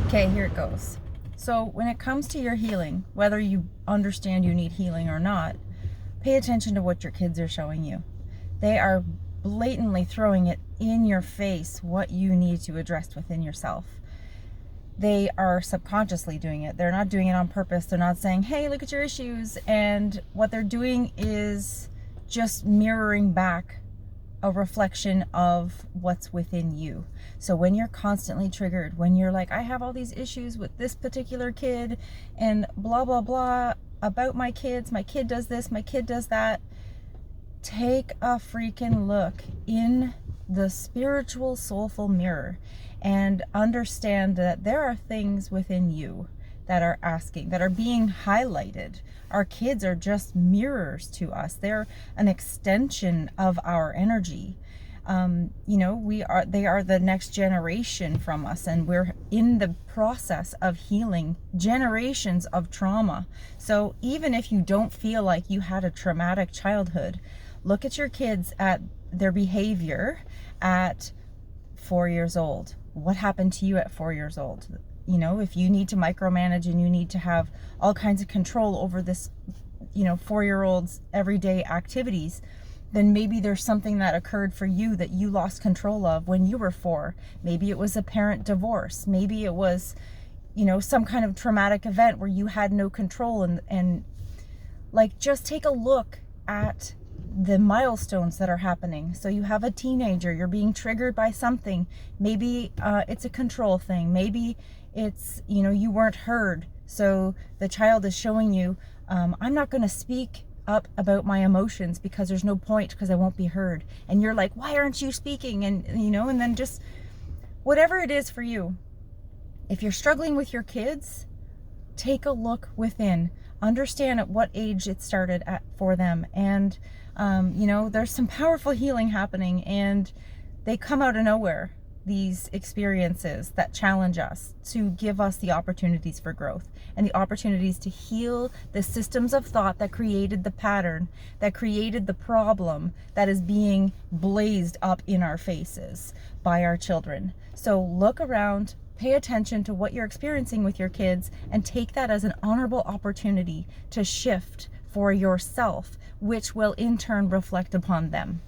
Okay, here it goes. So when it comes to your healing, whether you understand you need healing or not, pay attention to what your kids are showing you. They are blatantly throwing it in your face what you need to address within yourself. They are subconsciously doing it. They're not doing it on purpose. They're not saying, hey, look at your issues. And what they're doing is just mirroring back a reflection of what's within you. So when you're constantly triggered, when you're like, I have all these issues with this particular kid and blah, blah, blah about my kids, my kid does this, my kid does that, take a freaking look in the spiritual, soulful mirror and understand that there are things within you that are asking, that are being highlighted. Our kids are just mirrors to us. They're an extension of our energy. They are the next generation from us, and we're in the process of healing generations of trauma. So even if you don't feel like you had a traumatic childhood, look at your kids, at their behavior at 4 years old. What happened to you at 4 years old? If you need to micromanage and you need to have all kinds of control over this, 4-year-old's everyday activities, then maybe there's something that occurred for you that you lost control of when you were 4. Maybe it was a parent divorce. Maybe it was, some kind of traumatic event where you had no control, and just take a look at the milestones that are happening. So you have a teenager, you're being triggered by something. Maybe it's a control thing. Maybe it's, you weren't heard. So the child is showing you, I'm not going to speak up about my emotions because there's no point, because I won't be heard. And you're like, why aren't you speaking? And, and then just whatever it is for you. If you're struggling with your kids, take a look within. Understand at what age it started at for them. And, there's some powerful healing happening, and they come out of nowhere, these experiences that challenge us, to give us the opportunities for growth and the opportunities to heal the systems of thought that created the pattern, that created the problem that is being blazed up in our faces by our children. So look around, pay attention to what you're experiencing with your kids, and take that as an honorable opportunity to shift for yourself, which will in turn reflect upon them.